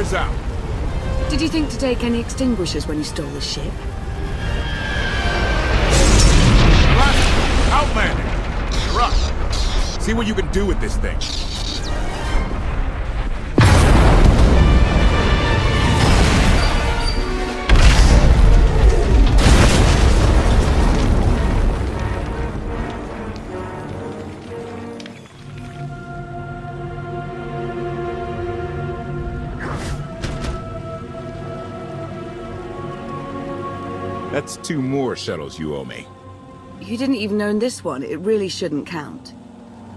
us out. Did you think to take any extinguishers when you stole the ship? Outlander! You're up. See what you can do with this thing. That's 2 more shuttles you owe me. You didn't even own this one. It really shouldn't count.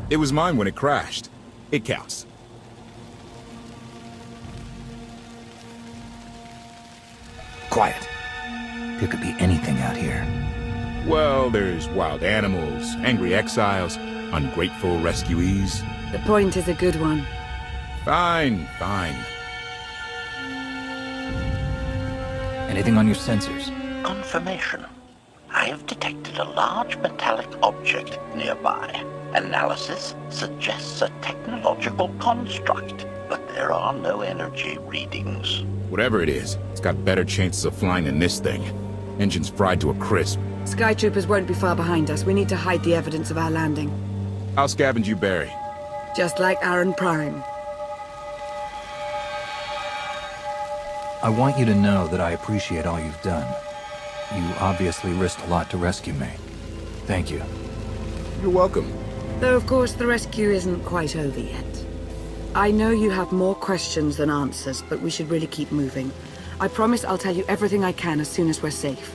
It was mine when it crashed. It counts. Quiet. There could be anything out here. Well, there's wild animals, angry exiles, ungrateful rescuees. The point is a good one. Fine, fine. Anything on your sensors? Confirmation. I have detected a large metallic object nearby. Analysis suggests a technological construct, but there are no energy readings. Whatever it is, it's got better chances of flying than this thing. Engine's fried to a crisp. Skytroopers won't be far behind us. We need to hide the evidence of our landing. I'll scavenge you, Barry. Just like Aaron Prime. I want you to know that I appreciate all you've done. You obviously risked a lot to rescue me. Thank you. You're welcome. Though, of course, the rescue isn't quite over yet. I know you have more questions than answers, but we should really keep moving. I promise I'll tell you everything I can as soon as we're safe.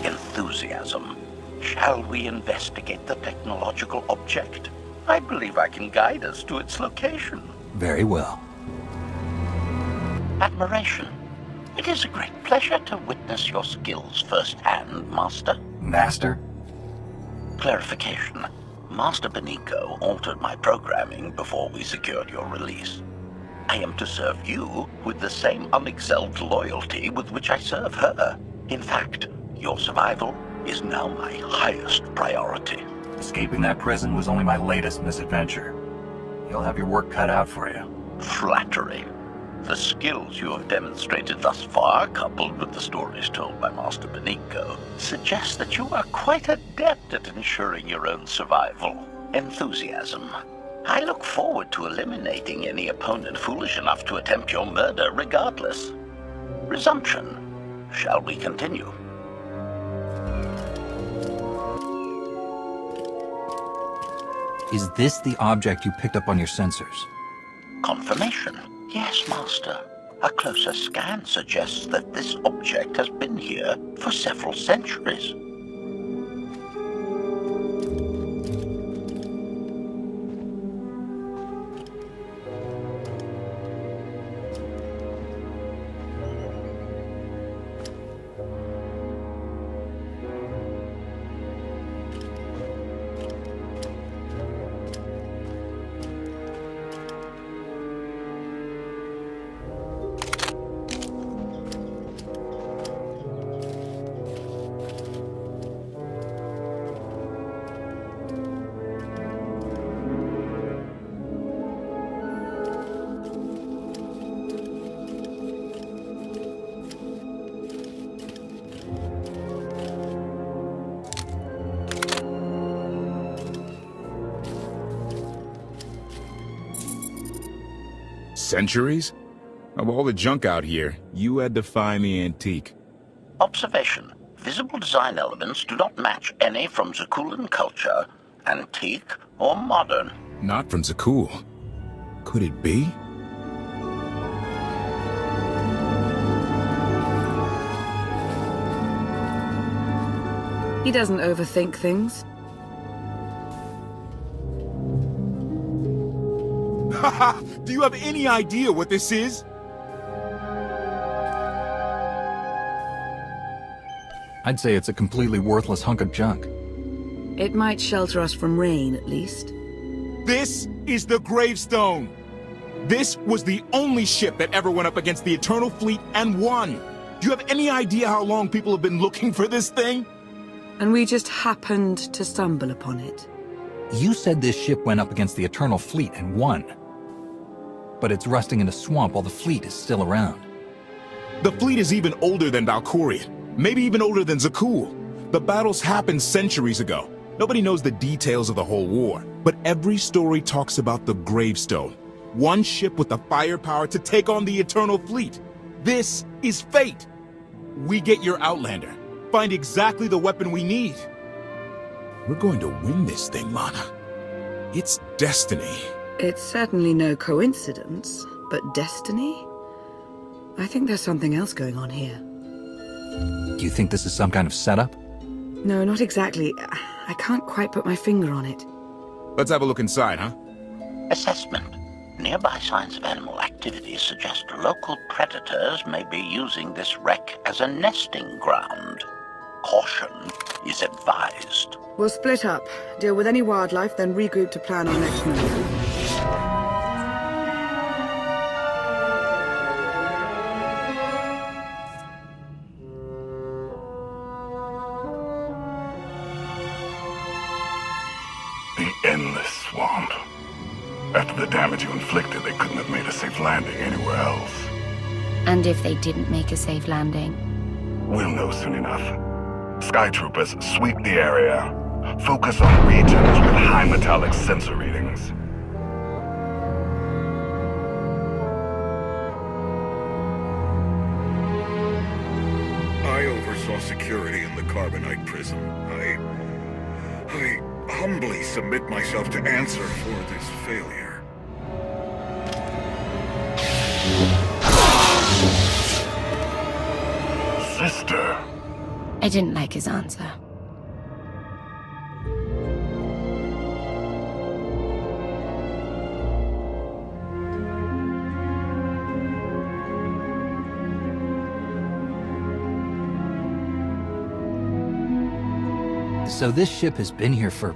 Enthusiasm. Shall we investigate the technological object? I believe I can guide us to its location. Very well. Admiration. It is a great pleasure to witness your skills firsthand, Master. Master? Clarification. Master Beniko altered my programming before we secured your release. I am to serve you with the same unexcelled loyalty with which I serve her. In fact, your survival is now my highest priority. Escaping that prison was only my latest misadventure. You'll have your work cut out for you. Flattery. The skills you have demonstrated thus far, coupled with the stories told by Master Beniko, suggest that you are quite adept at ensuring your own survival. Enthusiasm. I look forward to eliminating any opponent foolish enough to attempt your murder regardless. Resumption. Shall we continue? Is this the object you picked up on your sensors? Confirmation. Yes, Master. A closer scan suggests that this object has been here for several centuries. Centuries? Of all the junk out here, you had to find the antique. Observation. Visible design elements do not match any from Zakuulan culture, antique or modern. Not from Zakuul. Could it be? He doesn't overthink things. Haha! Do you have any idea what this is? I'd say it's a completely worthless hunk of junk. It might shelter us from rain, at least. This is the Gravestone! This was the only ship that ever went up against the Eternal Fleet and won! Do you have any idea how long people have been looking for this thing? And we just happened to stumble upon it. You said this ship went up against the Eternal Fleet and won. but it's rusting in a swamp while the fleet is still around. The fleet is even older than Valkorion, maybe even older than Zakul. The battles happened centuries ago. Nobody knows the details of the whole war, but every story talks about the Gravestone. One ship with the firepower to take on the Eternal Fleet. This is fate. We get your Outlander. Find exactly the weapon we need. We're going to win this thing, Lana. It's destiny. It's certainly no coincidence, but destiny? I think there's something else going on here. Do you think this is some kind of setup? No, not exactly. I can't quite put my finger on it. Let's have a look inside, huh? Assessment. Nearby signs of animal activity suggest local predators may be using this wreck as a nesting ground. Caution is advised. We'll split up, deal with any wildlife, then regroup to plan our next move. The endless swamp. After the damage you inflicted, they couldn't have made a safe landing anywhere else. And if they didn't make a safe landing? We'll know soon enough. Skytroopers, sweep the area. Focus on regions with high metallic sensor readings. I oversaw security in the Carbonite prison. I humbly submit myself to answer for this failure. Sister. I didn't like his answer. So this ship has been here for,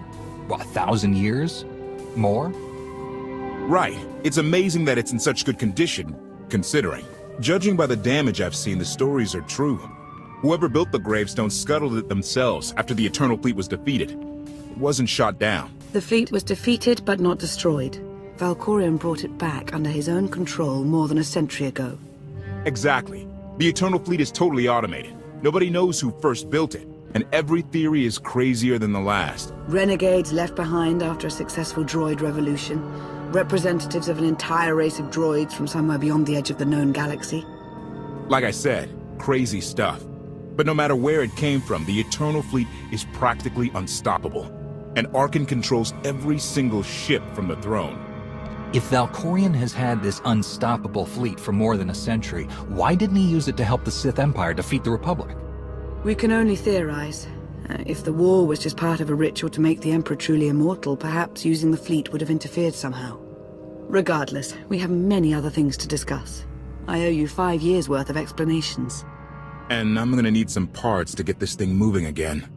what, 1,000 years? More? Right. It's amazing that it's in such good condition, considering. Judging by the damage I've seen, the stories are true. Whoever built the gravestone scuttled it themselves after the Eternal Fleet was defeated. It wasn't shot down. The fleet was defeated but not destroyed. Valkorion brought it back under his own control more than a century ago. Exactly. The Eternal Fleet is totally automated. Nobody knows who first built it, and every theory is crazier than the last. Renegades left behind after a successful droid revolution. Representatives of an entire race of droids from somewhere beyond the edge of the known galaxy. Like I said, crazy stuff. But no matter where it came from, the Eternal Fleet is practically unstoppable. And Arcann controls every single ship from the throne. If Valkorion has had this unstoppable fleet for more than a century, why didn't he use it to help the Sith Empire defeat the Republic? We can only theorize. If the war was just part of a ritual to make the Emperor truly immortal, perhaps using the fleet would have interfered somehow. Regardless, we have many other things to discuss. I owe you 5 years' worth of explanations. And I'm gonna need some parts to get this thing moving again.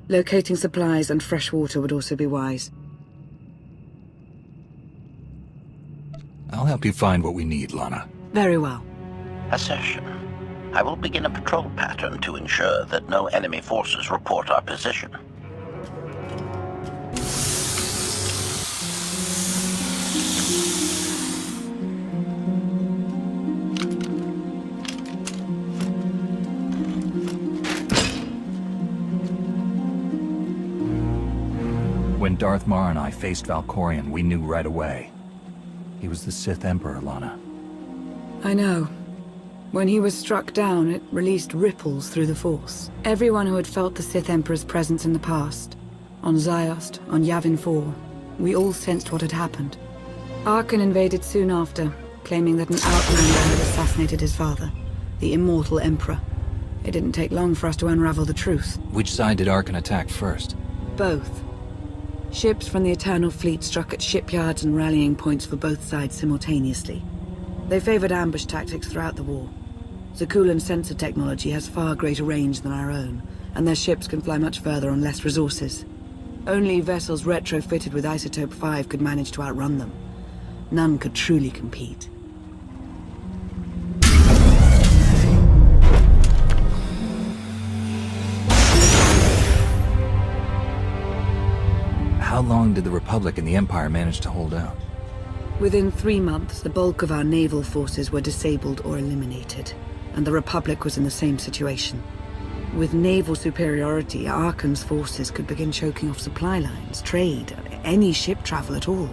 Locating supplies and fresh water would also be wise. I'll help you find what we need, Lana. Very well. Assertion. I will begin a patrol pattern to ensure that no enemy forces report our position. When Darth Marr and I faced Valkorion, we knew right away. He was the Sith Emperor, Lana. I know. When he was struck down, it released ripples through the Force. Everyone who had felt the Sith Emperor's presence in the past, on Ziost, on Yavin 4, we all sensed what had happened. Arcann invaded soon after, claiming that an Outlander had assassinated his father, the immortal Emperor. It didn't take long for us to unravel the truth. Which side did Arcann attack first? Both. Ships from the Eternal Fleet struck at shipyards and rallying points for both sides simultaneously. They favored ambush tactics throughout the war. Zakuulan sensor technology has far greater range than our own, and their ships can fly much further on less resources. Only vessels retrofitted with Isotope 5 could manage to outrun them. None could truly compete. How long did the Republic and the Empire manage to hold out? Within 3 months, the bulk of our naval forces were disabled or eliminated, and the Republic was in the same situation. With naval superiority, Arcann's forces could begin choking off supply lines, trade, any ship travel at all.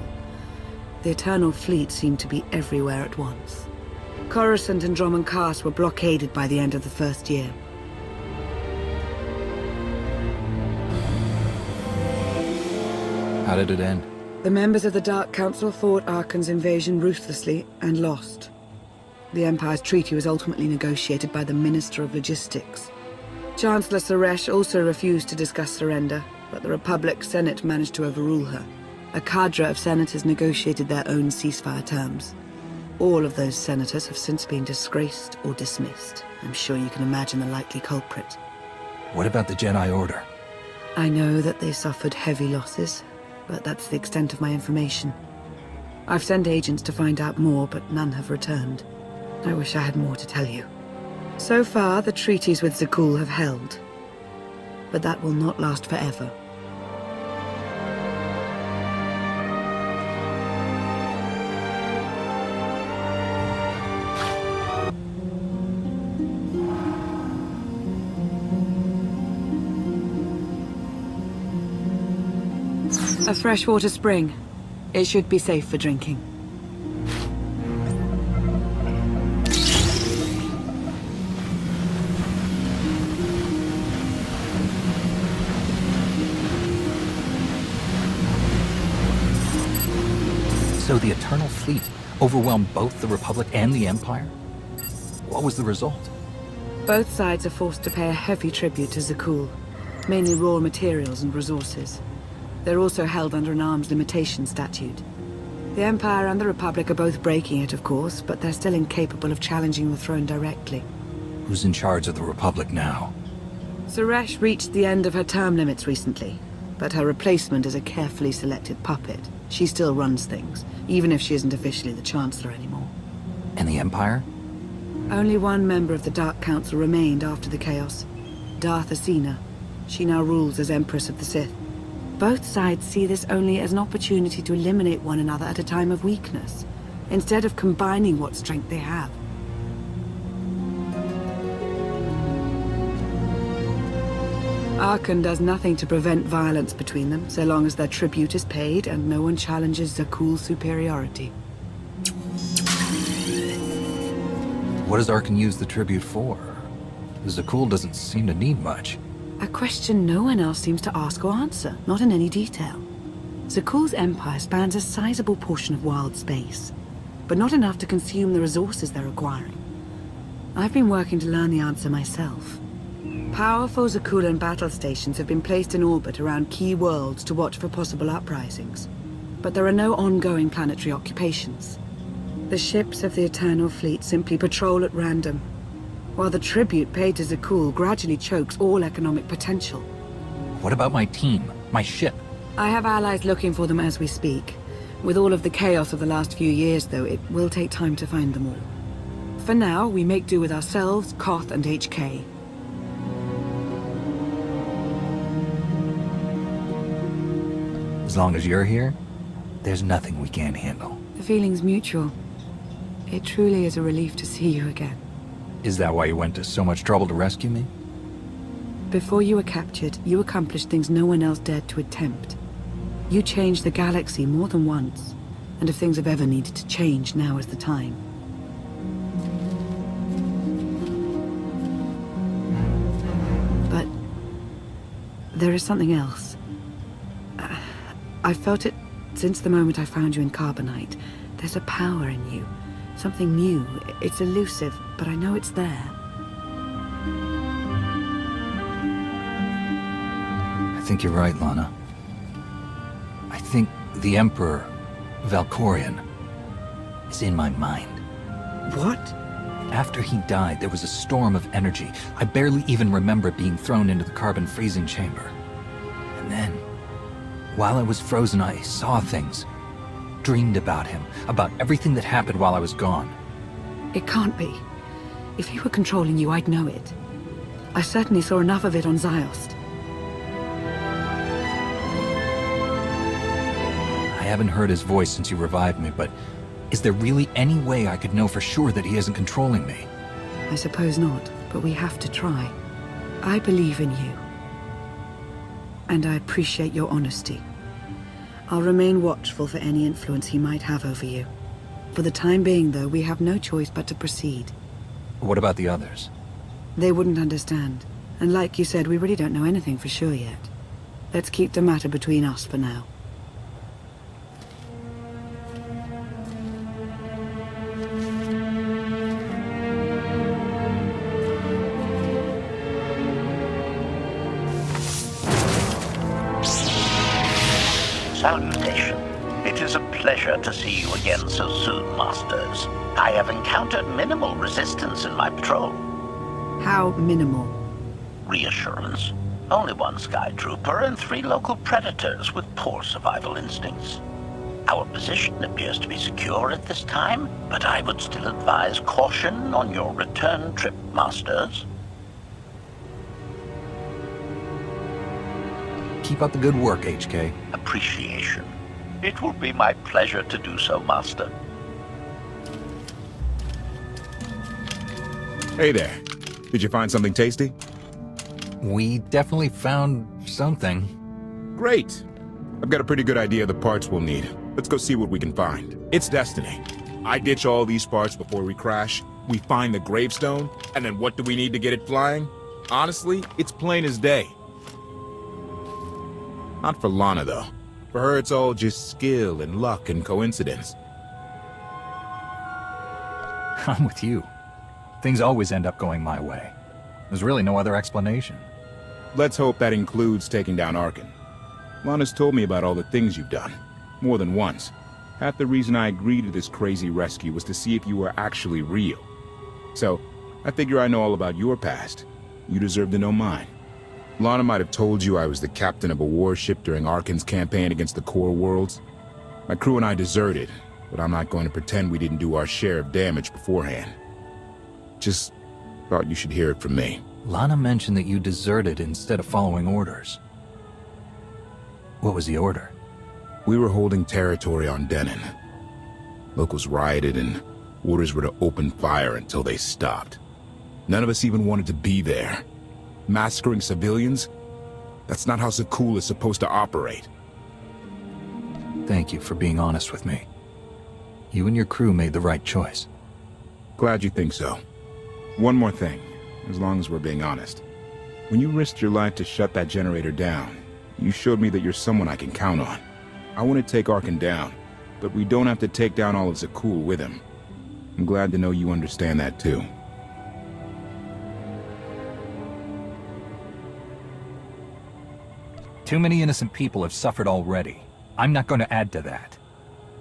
The Eternal Fleet seemed to be everywhere at once. Coruscant and Dromund Kaas were blockaded by the end of the first year. How did it end? The members of the Dark Council fought Arcann's invasion ruthlessly and lost. The Empire's treaty was ultimately negotiated by the Minister of Logistics. Chancellor Suresh also refused to discuss surrender, but the Republic Senate managed to overrule her. A cadre of senators negotiated their own ceasefire terms. All of those senators have since been disgraced or dismissed. I'm sure you can imagine the likely culprit. What about the Jedi Order? I know that they suffered heavy losses, but that's the extent of my information. I've sent agents to find out more, but none have returned. I wish I had more to tell you. So far, the treaties with Zakuul have held, but that will not last forever. A freshwater spring. It should be safe for drinking. So the Eternal Fleet overwhelmed both the Republic and the Empire? What was the result? Both sides are forced to pay a heavy tribute to Zakuul, mainly raw materials and resources. They're also held under an arms limitation statute. The Empire and the Republic are both breaking it, of course, but they're still incapable of challenging the throne directly. Who's in charge of the Republic now? Suresh reached the end of her term limits recently, but her replacement is a carefully selected puppet. She still runs things, even if she isn't officially the Chancellor anymore. And the Empire? Only one member of the Dark Council remained after the chaos. Darth Acina. She now rules as Empress of the Sith. Both sides see this only as an opportunity to eliminate one another at a time of weakness, instead of combining what strength they have. Arcann does nothing to prevent violence between them, so long as their tribute is paid and no one challenges Zakuul's superiority. What does Arcann use the tribute for? Zakuul doesn't seem to need much. A question no one else seems to ask or answer, not in any detail. Zakuul's empire spans a sizable portion of wild space, but not enough to consume the resources they're acquiring. I've been working to learn the answer myself. Powerful Zakuulan battle stations have been placed in orbit around key worlds to watch for possible uprisings, but there are no ongoing planetary occupations. The ships of the Eternal Fleet simply patrol at random, while the tribute paid to Zakuul gradually chokes all economic potential. What about my team? My ship? I have allies looking for them as we speak. With all of the chaos of the last few years, though, it will take time to find them all. For now, we make do with ourselves, Koth, and HK. As long as you're here, there's nothing we can't handle. The feeling's mutual. It truly is a relief to see you again. Is that why you went to so much trouble to rescue me? Before you were captured, you accomplished things no one else dared to attempt. You changed the galaxy more than once, and if things have ever needed to change, now is the time. But there is something else. I've felt it since the moment I found you in Carbonite. There's a power in you. Something new. It's elusive, but I know it's there. I think you're right, Lana. I think the Emperor, Valkorion, is in my mind. What? After he died, there was a storm of energy. I barely even remember being thrown into the carbon freezing chamber. And then, while I was frozen, I saw things. Dreamed about him, about everything that happened while I was gone. It can't be. If he were controlling you, I'd know it. I certainly saw enough of it on Ziost. I haven't heard his voice since you revived me, but is there really any way I could know for sure that he isn't controlling me? I suppose not, but we have to try. I believe in you. And I appreciate your honesty. I'll remain watchful for any influence he might have over you. For the time being, though, we have no choice but to proceed. What about the others? They wouldn't understand. And like you said, we really don't know anything for sure yet. Let's keep the matter between us for now. Salutation. It is a pleasure to see you again so soon, Masters. I have encountered minimal resistance in my patrol. How minimal? Reassurance. Only one Sky Trooper and 3 local predators with poor survival instincts. Our position appears to be secure at this time, but I would still advise caution on your return trip, Masters. Keep up the good work, HK. Appreciation. It will be my pleasure to do so, Master. Hey there. Did you find something tasty? We definitely found something. Great. I've got a pretty good idea of the parts we'll need. Let's go see what we can find. It's destiny. I ditch all these parts before we crash. We find the gravestone, and then what do we need to get it flying? Honestly, it's plain as day. Not for Lana, though. For her, it's all just skill and luck and coincidence. I'm with you. Things always end up going my way. There's really no other explanation. Let's hope that includes taking down Arkin. Lana's told me about all the things you've done. More than once. Half the reason I agreed to this crazy rescue was to see if you were actually real. So, I figure I know all about your past. You deserve to know mine. Lana might have told you I was the captain of a warship during Arkin's campaign against the Core Worlds. My crew and I deserted, but I'm not going to pretend we didn't do our share of damage beforehand. Just thought you should hear it from me. Lana mentioned that you deserted instead of following orders. What was the order? We were holding territory on Denon. Locals rioted and orders were to open fire until they stopped. None of us even wanted to be there. Massacring civilians? That's not how Zakuul is supposed to operate. Thank you for being honest with me. You and your crew made the right choice. Glad you think so. One more thing, as long as we're being honest. When you risked your life to shut that generator down, you showed me that you're someone I can count on. I want to take Arkin down, but we don't have to take down all of Zakuul with him. I'm glad to know you understand that too. Too many innocent people have suffered already. I'm not going to add to that.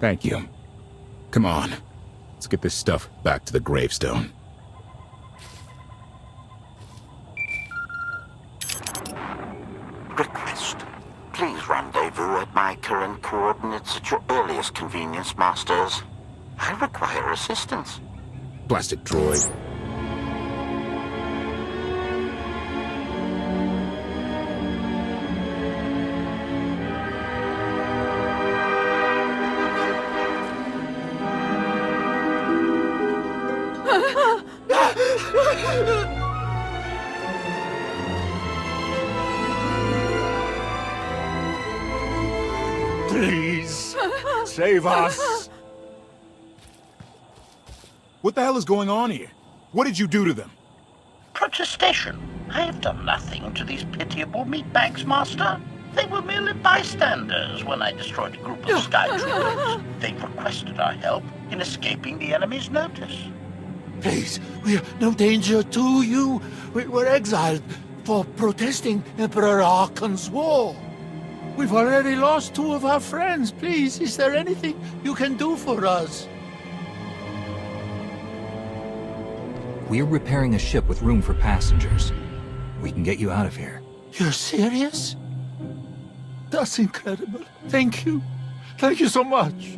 Thank you. Come on. Let's get this stuff back to the gravestone. Request. Please rendezvous at my current coordinates at your earliest convenience, Masters. I require assistance. Plastic droid. Please, save us. What the hell is going on here? What did you do to them? Protestation. I have done nothing to these pitiable meatbags, Master. They were merely bystanders when I destroyed a group of Sky Troopers. They requested our help in escaping the enemy's notice. Please, we are no danger to you. We were exiled for protesting Emperor Arkin's war. We've already lost 2 of our friends. Please, is there anything you can do for us? We're repairing a ship with room for passengers. We can get you out of here. You're serious? That's incredible. Thank you. Thank you so much.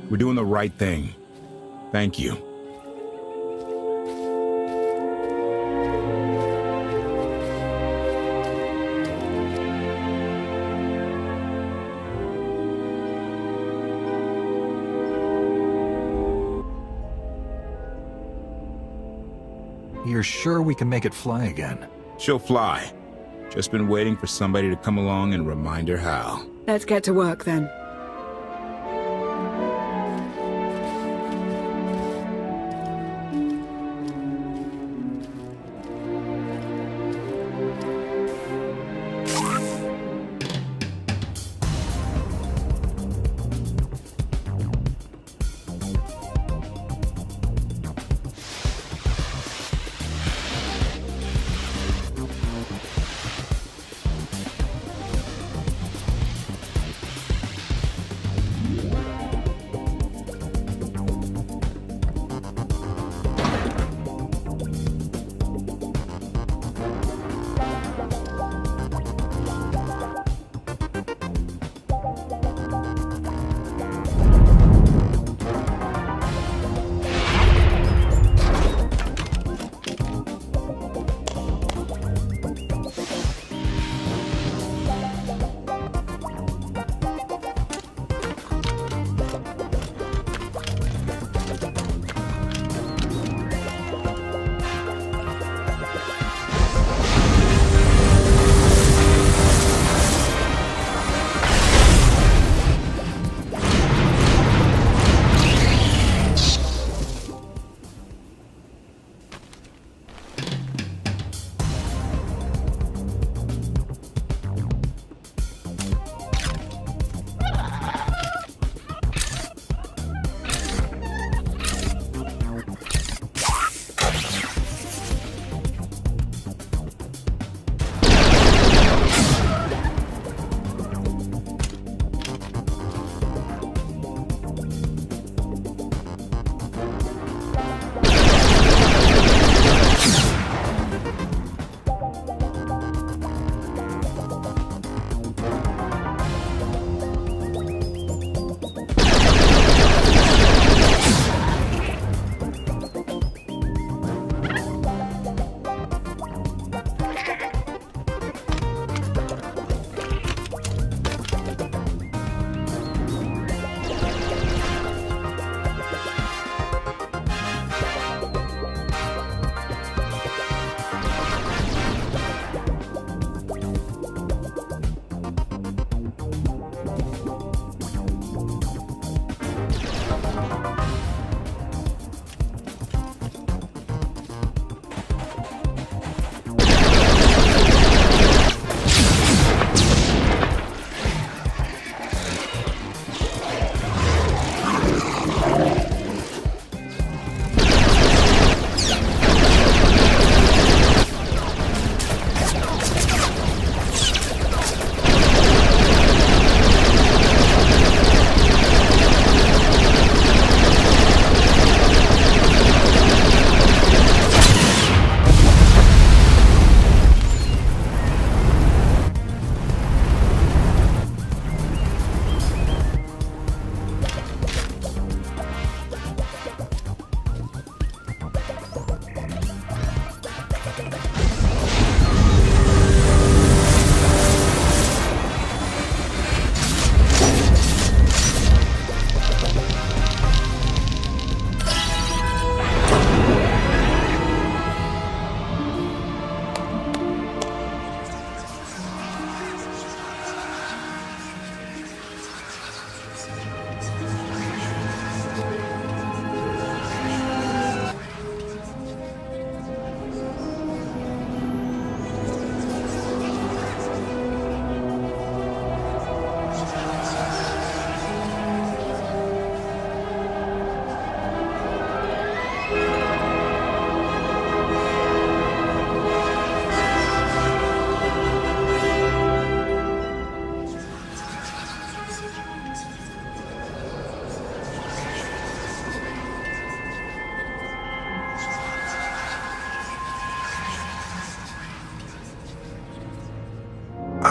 We're doing the right thing. Thank you. You're sure we can make it fly again? She'll fly. Just been waiting for somebody to come along and remind her how. Let's get to work then.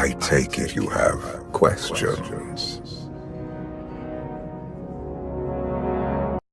I take it you have questions.